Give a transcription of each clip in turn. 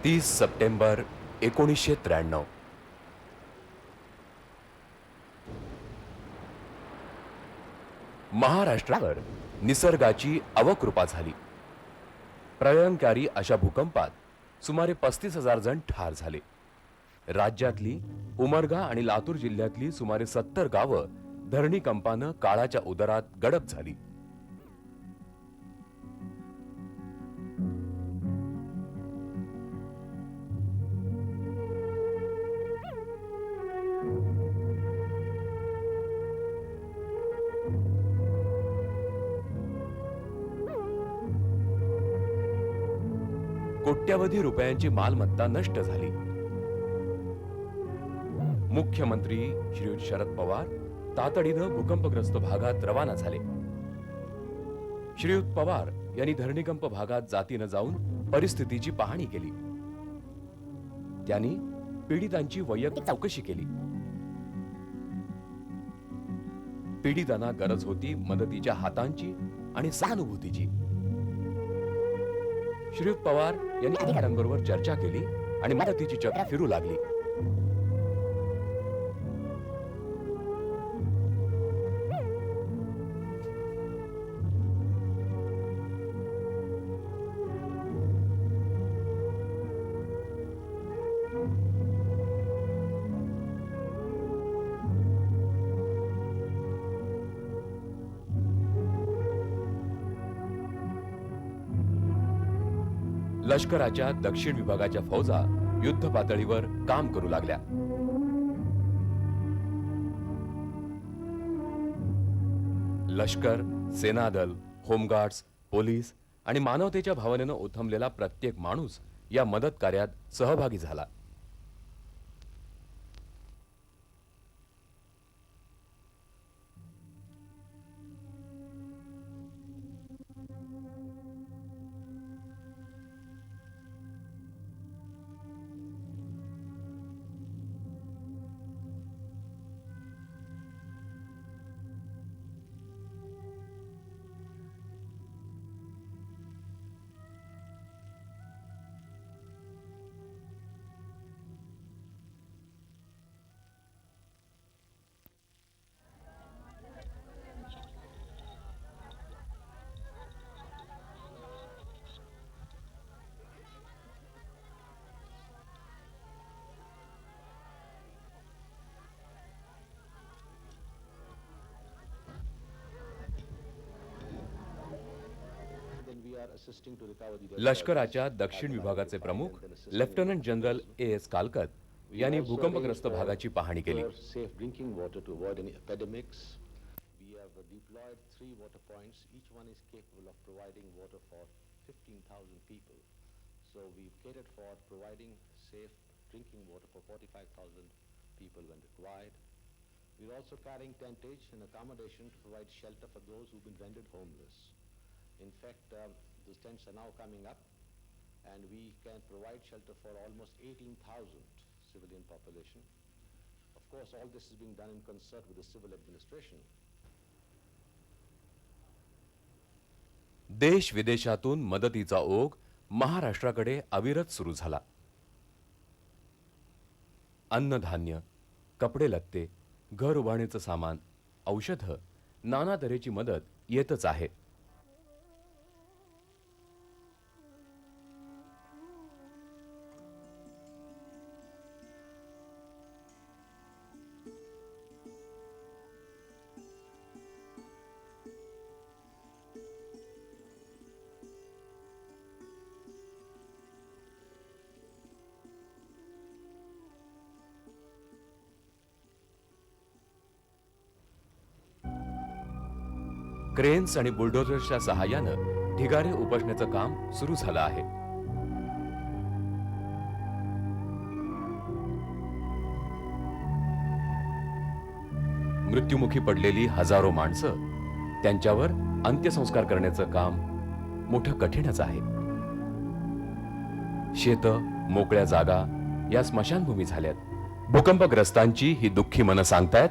30 September 1993. महाराष्ट्रावर निसर्गाची अवकृपा झाली. प्रलयंकारी अशा भूकंपात सुमारे 35,000 जण ठार झाले. राज्यातली उमरगा आणि लातूर जिल्ह्यातली सुमारे 70 गावं धरणीकंपानं काळाच्या उदरात गडप झाली. कोट्यावधी रुपयांची मालमत्ता नष्ट झाली. मुख्यमंत्री श्री शरद पवार तातडीनं भूकंपग्रस्त भागात रवाना झाले. श्रीयुत पवार यांनी धरणीकंप भागात जातीनं जाऊन परिस्थितीची पाहणी केली. त्यांनी पीडितांची वैयक्तिक चौकशी केली. पीडितांना गरज होती मदतीच्या हातांची आणि सहानुभूतीची. श्रीयुत पवार यांनी अधिकाऱ्यांबरोबर चर्चा केली आणि मदतीची चक्र फिरू लागली. लष्कराच्या दक्षिण विभागाच्या फौजा युद्ध पातळीवर काम करू लागल्या. लष्कर, सेनादल, होमगार्ड्स, पोलीस आणि मानवतेच्या भावनेनं ओथंबलेला प्रत्येक माणूस या मदत कार्यात सहभागी झाला. लष्कराच्या दक्षिण विभागाचे प्रमुख लेफ्टनंट जनरल A.S. कालकत यांनी भूकंपग्रस्त भागाची पाहणी केली. We are also carrying tentage and accommodation to provide shelter for those who've been rendered homeless. In fact, those tents are now coming up, and we can provide shelter for almost 18,000 civilian population. Of course, all this is being done in concert with the civil administration. देश विदेशातून मदतीचा ओघ महाराष्ट्राकडे अविरत सुरू झाला. अन्नधान्य, कपडे लत्ते, घर उभारणीचं सामान, औषधं, नाना तऱ्हेची मदत येतच आहे. क्रेन्स आणि बुलडोझर्सच्या सहाय्यानं ढिगारे उपसण्याचं काम सुरू झालं आहे. मृत्युमुखी पडलेली हजारो माणसं, त्यांच्यावर अंत्यसंस्कार करण्याचं काम मोठं कठीणच आहे. शेतं, मोकळ्या जागा या स्मशानभूमी झाल्यात. भूकंपग्रस्तांची ही दुःखी मनं सांगतायत,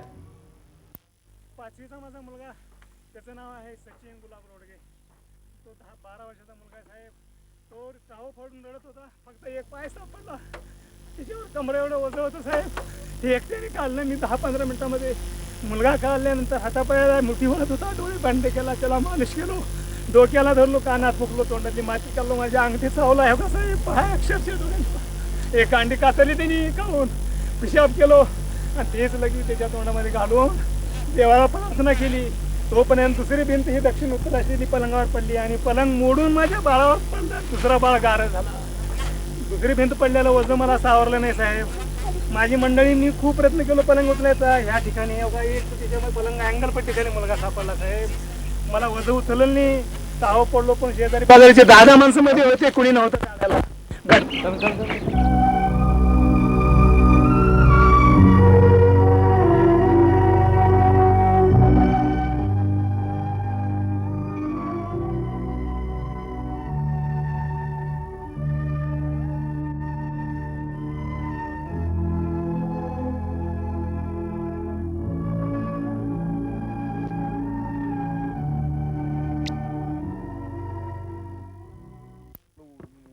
पाचवीचा माझा मुलगा, त्याचं नाव आहे सचिन गुलाब रोडगे. तो 10-12 वर्षाचा मुलगा साहेब. तो टाहो फोडून रडत होता. फक्त एक पाय सापडला. त्याच्यावर कमरे एवढं वजन होतं साहेब. हे एकट्याने काढलं मी 10-15 मिनिटामध्ये. मुलगा काढल्यानंतर हातापायाला मुठी होत होता. डोळे बंद केला, त्याला मालिश केलो, डोक्याला धरलो, कानात फुकलो, तोंडातली माती काढलो, माझ्या अंगठी चावला आहे का साहेब. पाय अक्षरशः डोळ्यांचा. एक अंडी कातरली त्यांनी काढून पिशाब केलो आणि तेच लगी त्याच्या तोंडामध्ये घालून देवाला प्रार्थना केली. तोपर्यंत दुसरी भिंत ही दक्षिण उत्तर असलेली पलंगावर पडली आणि पलंग मोडून माझ्या बाळावर पडला. दुसरा बाळ गार झाला. दुसरी भिंत पडलेलं वजन मला सावरलं नाही साहेब. माझी मंडळींनी खूप प्रयत्न केलो पलंग उचलायचा. ह्या ठिकाणी एक त्याच्यामुळे पलंग अँगल पण ठिकाणी मुलगा सापडला साहेब. मला वजन उचललं नाही. ताव पडलो पण शेजारी बाजारीचे 10 माणसं मध्ये होते, कुणी नव्हतं काढायला.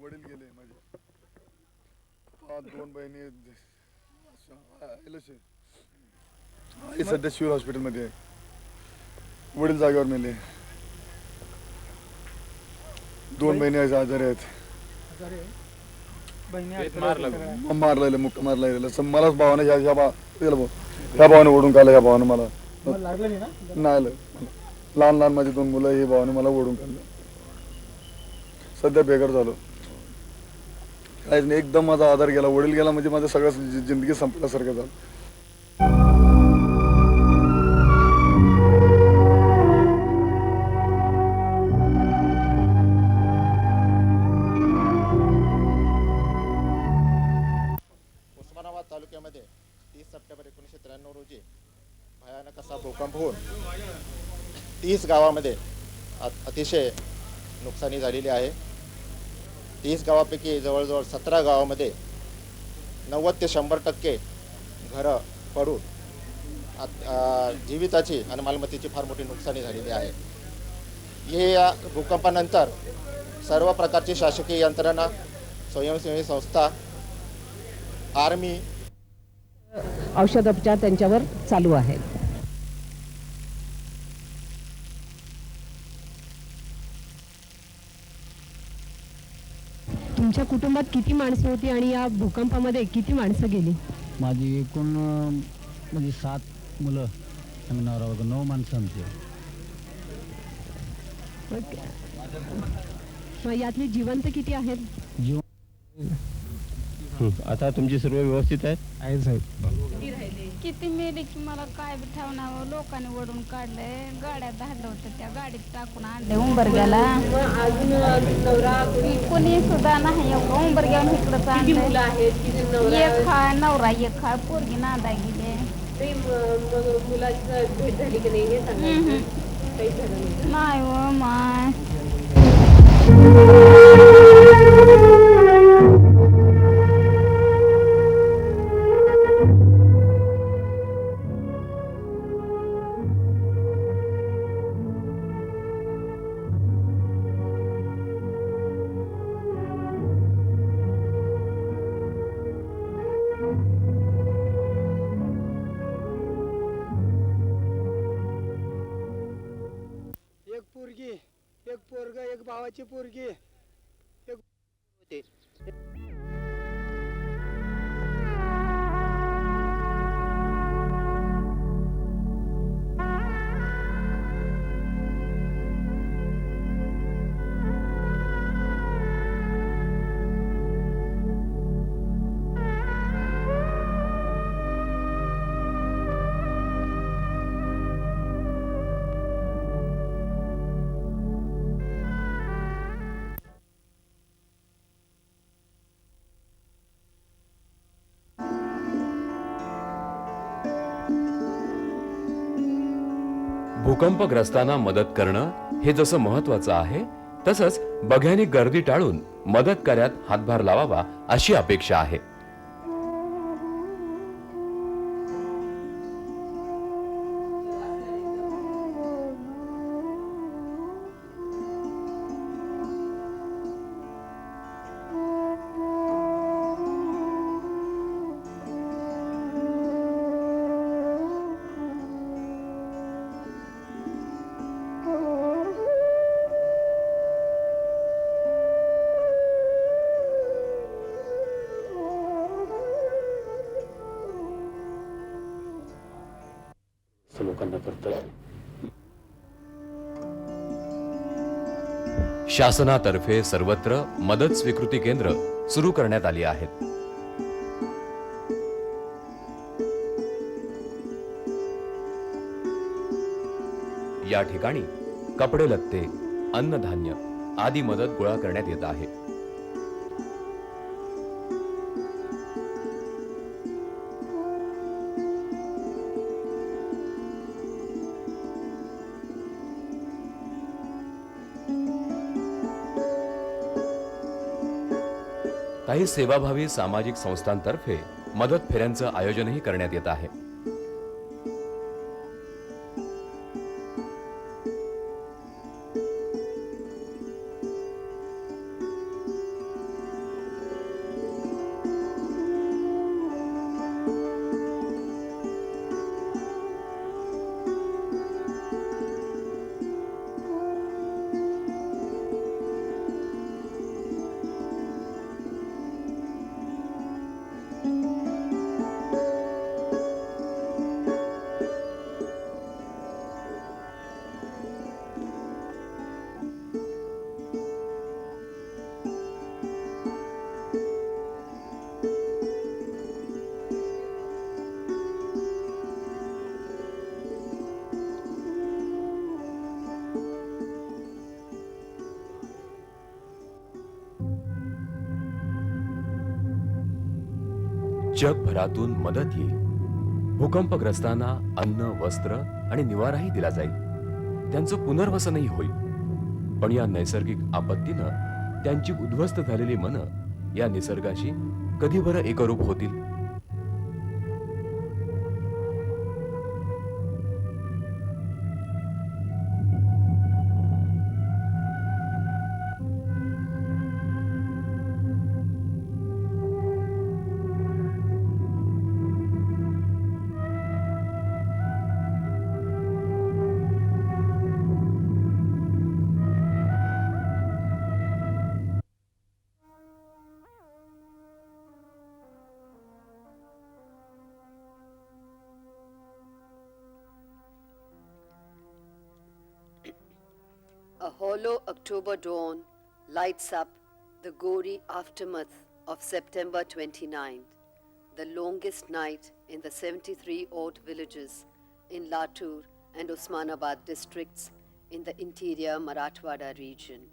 वडील गेले माझे. 2 बहिणी आई सध्या शिवर हॉस्पिटलमध्ये आहे. वडील जागेवर मेले. 2 बहिणी आजारी आहेत. मारलेले मुक्का मारलेलं मलाच भावाने ह्या भावाने ओढून काढलं. ह्या भावाने मला नाही लहान लहान माझी 2 मुलं, हे भावाने मला ओढून काढलं. सध्या बेघर झालो. काहीच नाही, एकदम माझा आधार गेला. वडील गेला म्हणजे माझं सगळं जिंदगी संपल्यासारखं झालं. उस्मानाबाद तालुक्यामध्ये 30 सप्टेंबर 1993 रोजी भयानक असा भूकंप होऊन 30 गावामध्ये अतिशय नुकसानी झालेली आहे. 30 गावापैकी जवळजवळ 17 गावामध्ये 90 ते 100% घरं पडून जीविताची आणि मालमत्तेची फार मोठी नुकसानी झालेली आहे. हे या भूकंपानंतर सर्व प्रकारची शासकीय यंत्रणा, स्वयंसेवी संस्था, आर्मी, औषधोपचार त्यांच्यावर चालू आहेत. तुमच्या कुटुंबात किती माणसं होती आणि या भूकंपामध्ये किती माणसं गेली? माझी एकूण म्हणजे 7 मुलं आणि नवरा बायको 9 माणसं आमची. मग यातली जिवंत किती आहेत? आता तुमची सर्व व्यवस्थित आहे साहेब. किती मेली की मला काय बी ठेवणार. लोकांनी ओढून काढलंय. गाड्या धाडलं होतं, त्या गाडीत टाकून आणले उंबरग्याला. कोणी सुद्धा नाही. उंबरग्यावर इकडंच आणलंय. एक हा नवरा, एक हा पोरगी नांदा गेले. नाही हो माय. एक पोरगी, एक पोरगा, एक भावाची पोरगी, एक होते. भूकंपग्रस्तांना मदत करणं हे जसं महत्वाचं आहे, तसंच बघ्यानी गर्दी टाळून मदत कार्यात हातभार लावावा अशी अपेक्षा आहे. लोकांना करतात. शासनातर्फे सर्वत्र मदत स्वीकृती केंद्र सुरू करण्यात आली आहेत. या ठिकाणी कपडे लत्ते, अन्नधान्य आदी मदत गोळा करण्यात येत आहे. काही सेवाभावी सामाजिक संस्थांतर्फे मदत फेऱ्यांचं आयोजनही करण्यात येत आहे. जगभरातून मदत येईल. भूकंपग्रस्तांना अन्न, वस्त्र आणि निवाराही दिला जाईल. त्यांचं पुनर्वसनही होईल. पण या नैसर्गिक आपत्तीनं त्यांची उद्ध्वस्त झालेली मनं या निसर्गाशी कधी बरं एकरूप होतील? A hollow October dawn lights up the gory aftermath of September 29th, the longest night in the 73 odd villages in Latur and Osmanabad districts in the interior Marathwada region.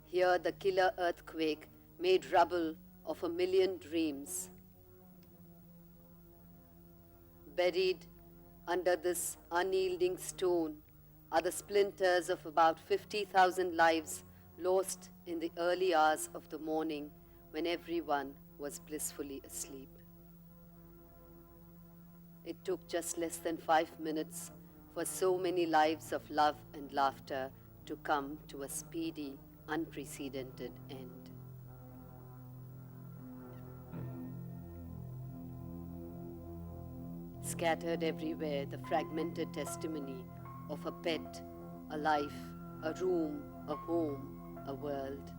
Here the killer earthquake made rubble of 1,000,000 dreams. Buried under this unyielding stone are the splinters of about 50,000 lives lost in the early hours of the morning when everyone was blissfully asleep. It took just less than 5 minutes for so many lives of love and laughter to come to a speedy, unprecedented end. Scattered everywhere, the fragmented testimony of a pet, a life, a room, a home, a world.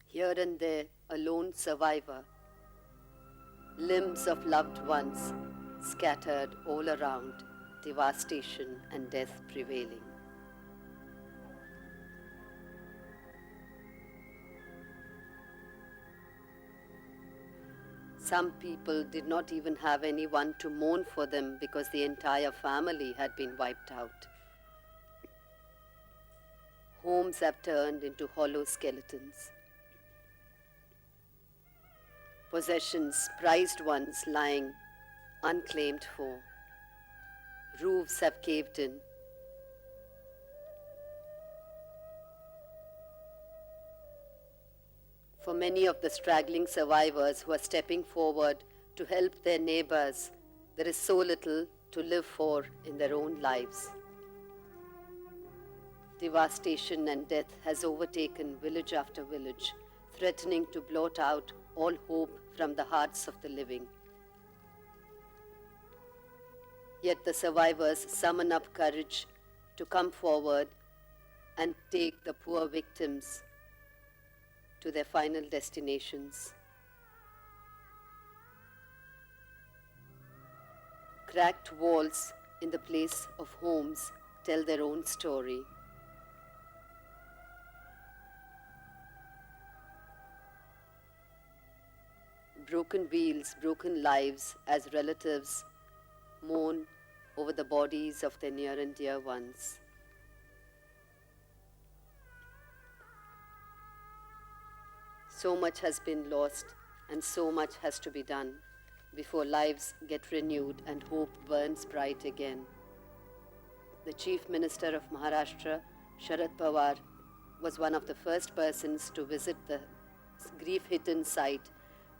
Here and there, a lone survivor, limbs of loved ones scattered all around, devastation and death prevailing. Some people did not even have anyone to mourn for them because the entire family had been wiped out. Homes have turned into hollow skeletons. Possessions, prized ones, lying unclaimed for. Roofs have caved in. For many of the straggling survivors who are stepping forward to help their neighbors, there is so little to live for in their own lives. Devastation and death has overtaken village after village, threatening to blot out all hope from the hearts of the living. Yet the survivors summon up courage to come forward and take the poor victims to their final destinations. cracked walls in the place of homes tell their own story. Broken wheels, broken lives as relatives mourn over the bodies of their near and dear ones. So much has been lost and so much has to be done before lives get renewed and hope burns bright again. The Chief Minister of Maharashtra, Sharad Pawar, was one of the first persons to visit the grief-hidden site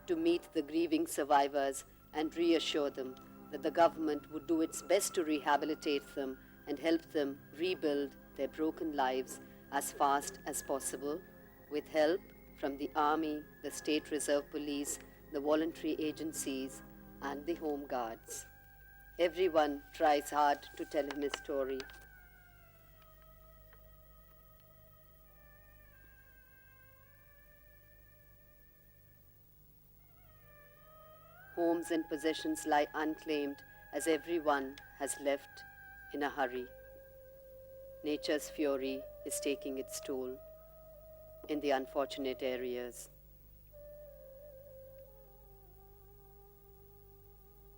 to meet the grieving survivors and reassure them that the government would do its best to rehabilitate them and help them rebuild their broken lives as fast as possible, with help from the Army, the State Reserve Police, the voluntary agencies, and the Home Guards. Everyone tries hard to tell him his story. Homes and possessions lie unclaimed as everyone has left in a hurry. Nature's fury is taking its toll in the unfortunate areas.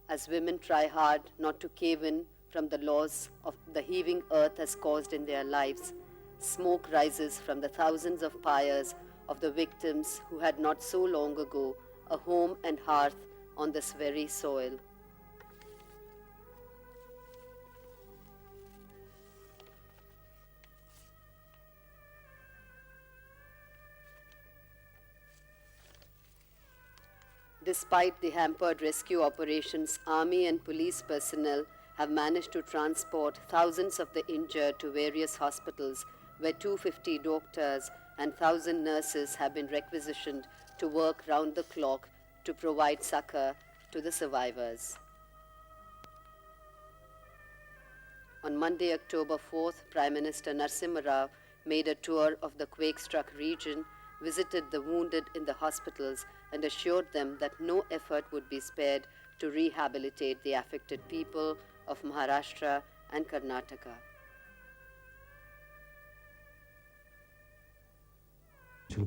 As women try hard not to cave in from the loss of the heaving earth has caused in their lives, smoke rises from the thousands of pyres of the victims who had not so long ago a home and hearth on this very soil. Despite the hampered rescue operations, army and police personnel have managed to transport thousands of the injured to various hospitals where 250 doctors and 1,000 nurses have been requisitioned to work round the clock to provide succor to the survivors. On Monday, October 4th, Prime Minister Narasimha Rao made a tour of the quake-struck region, visited the wounded in the hospitals, and assured them that no effort would be spared to rehabilitate the affected people of Maharashtra and Karnataka.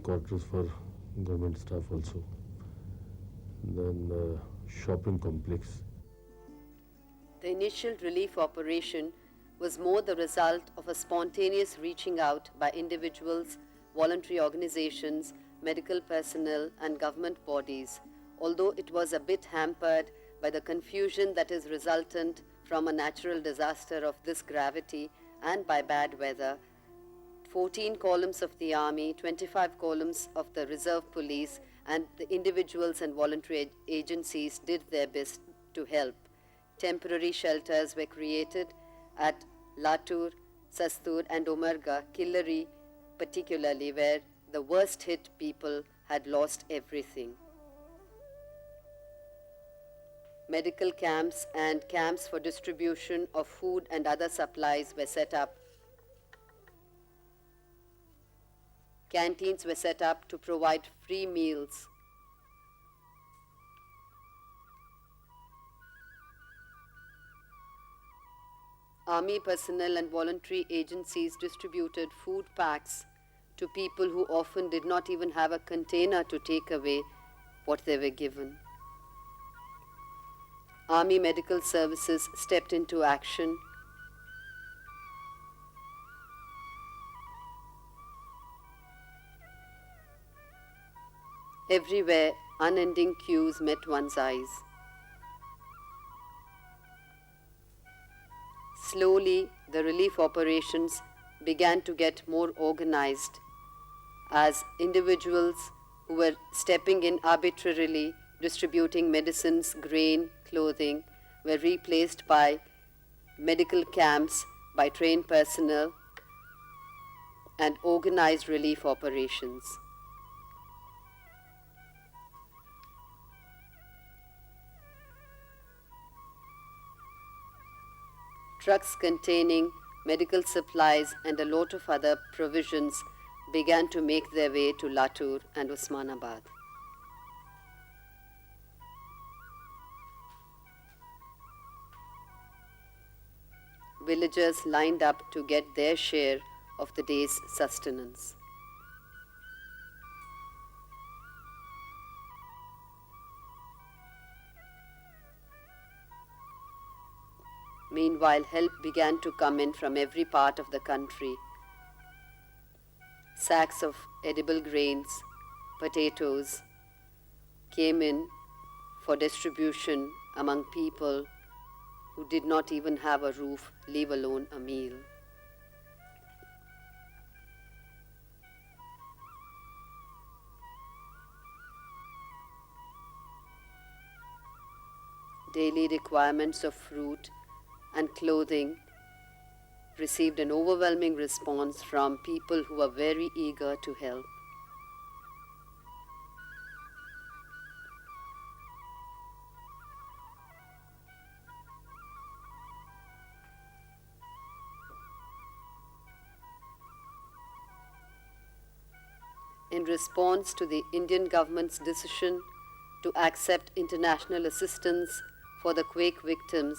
Quarters for government staff also. Then shopping complex. The initial relief operation was more the result of a spontaneous reaching out by individuals, voluntary organizations, medical personnel, and government bodies, although it was a bit hampered by the confusion that is resultant from a natural disaster of this gravity and by bad weather. 14 columns of the army, 25 columns of the reserve police, and the individuals and voluntary agencies did their best to help. Temporary shelters were created at Latur, Sastur, and Umarga, Killari particularly, where the worst hit people had lost everything. Medical camps and camps for distribution of food and other supplies were set up. Canteens were set up to provide free meals. Army personnel and voluntary agencies distributed food packs to people who often did not even have a container to take away what they were given. Army medical services stepped into action. Everywhere, unending queues met one's eyes. Slowly, the relief operations began to get more organized as individuals who were stepping in arbitrarily, distributing medicines, grain, clothing, were replaced by medical camps, by trained personnel, and organized relief operations. Trucks containing medical supplies and a lot of other provisions began to make their way to Latur and Osmanabad. villagers lined up to get their share of the day's sustenance. Meanwhile, help began to come in from every part of the country. Sacks of edible grains, potatoes came in for distribution among people who did not even have a roof, leave alone a meal. Daily requirements of fruit and clothing received an overwhelming response from people who were very eager to help. In response to the Indian government's decision to accept international assistance for the Quake victims,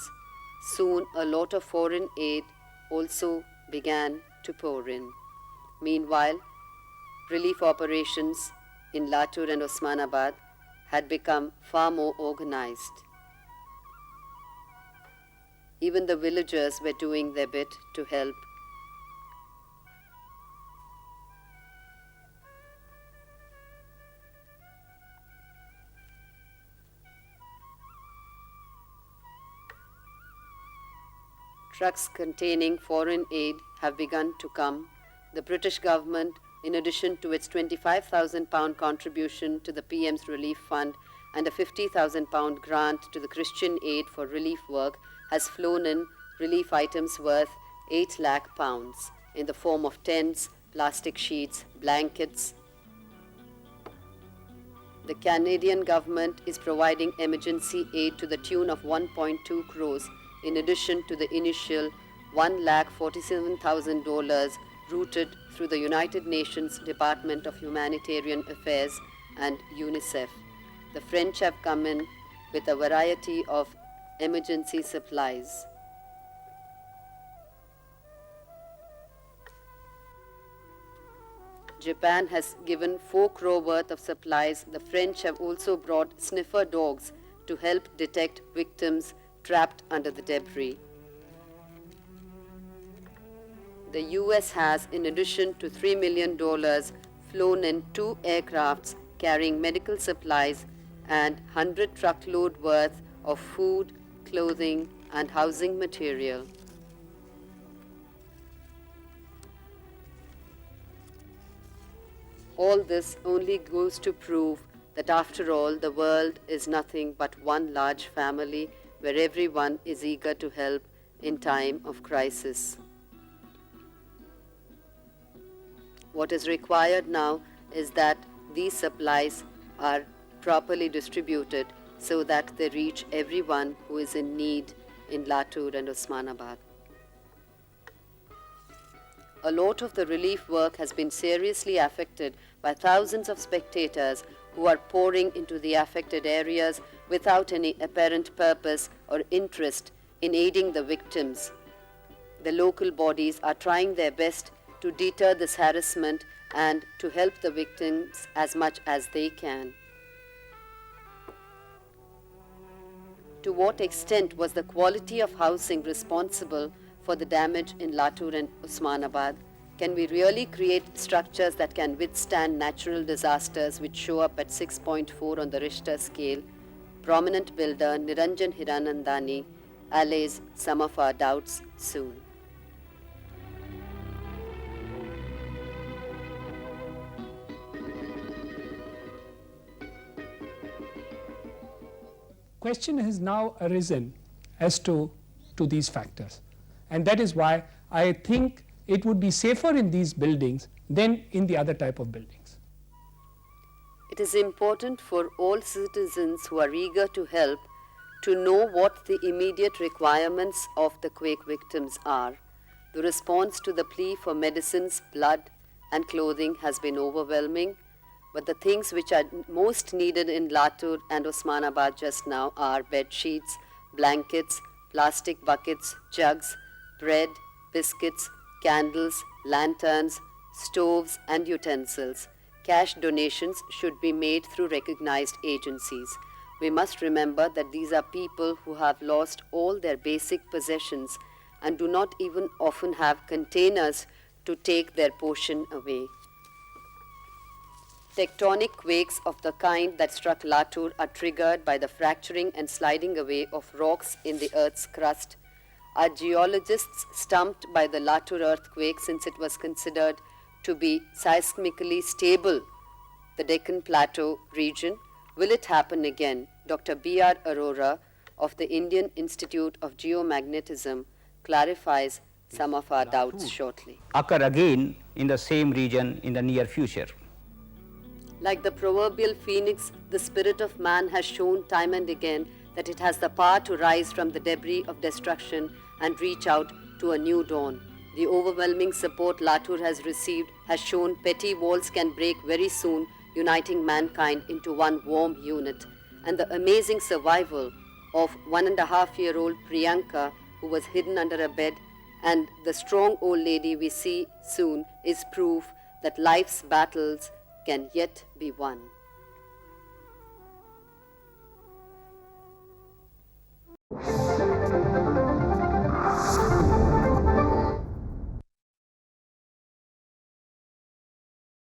soon a lot of foreign aid also began to pour in. Meanwhile, relief operations in Latur and Osmanabad had become far more organized. Even the villagers were doing their bit to help. Trucks containing foreign aid have begun to come. The British government, in addition to its £25,000 contribution to the PM's Relief Fund and a £50,000 grant to the Christian Aid for relief work, has flown in relief items worth £8 lakh in the form of tents, plastic sheets, blankets. The Canadian government is providing emergency aid to the tune of 1.2 crores in addition to the initial $1,47,000 routed through the United Nations Department of Humanitarian Affairs and UNICEF. The French have come in with a variety of emergency supplies. Japan has given 4 crore worth of supplies. The French have also brought sniffer dogs to help detect victims trapped under the debris. The US has, in addition to $3 million, flown in 2 aircrafts carrying medical supplies and 100 truckload worth of food, clothing, and housing material. All this only goes to prove that after all, the world is nothing but one large family where everyone is eager to help in time of crisis. What is required now is that these supplies are properly distributed so that they reach everyone who is in need in Latur and Osmanabad. A lot of the relief work has been seriously affected by thousands of spectators who are pouring into the affected areas without any apparent purpose or interest in aiding the victims. The local bodies are trying their best to deter this harassment and to help the victims as much as they can. To what extent was the quality of housing responsible for the damage in Latur and Osmanabad? Can we really create structures that can withstand natural disasters which show up at 6.4 on the Richter scale? Prominent builder Niranjan Hiranandani allays some of our doubts soon. Question has now arisen as to these factors, and that is why I think it would be safer in these buildings than in the other type of buildings. It is important for all citizens who are eager to help to know what the immediate requirements of the quake victims are. The response to the plea for medicines, blood, and clothing has been overwhelming, but the things which are most needed in Latur and Osmanabad just now are bed sheets, blankets, plastic buckets, jugs, bread, biscuits, candles, lanterns, stoves, and utensils. Cash donations should be made through recognized agencies. We must remember that these are people who have lost all their basic possessions and do not even often have containers to take their portion away. Tectonic quakes of the kind that struck Latur are triggered by the fracturing and sliding away of rocks in the earth's crust. Are geologists stumped by the Latur earthquake since it was considered to be seismically stable, the Deccan Plateau region? Will it happen again? Dr. B.R. Arora of the Indian Institute of Geomagnetism clarifies some of our doubts shortly. Occur again in the same region in the near future. Like the proverbial phoenix, the spirit of man has shown time and again that it has the power to rise from the debris of destruction and reach out to a new dawn. The overwhelming support Latur has received has shown petty walls can break very soon, uniting mankind into one warm unit. And the amazing survival of 1.5-year-old Priyanka, who was hidden under a bed, and the strong old lady we see soon is proof that life's battles can yet be won.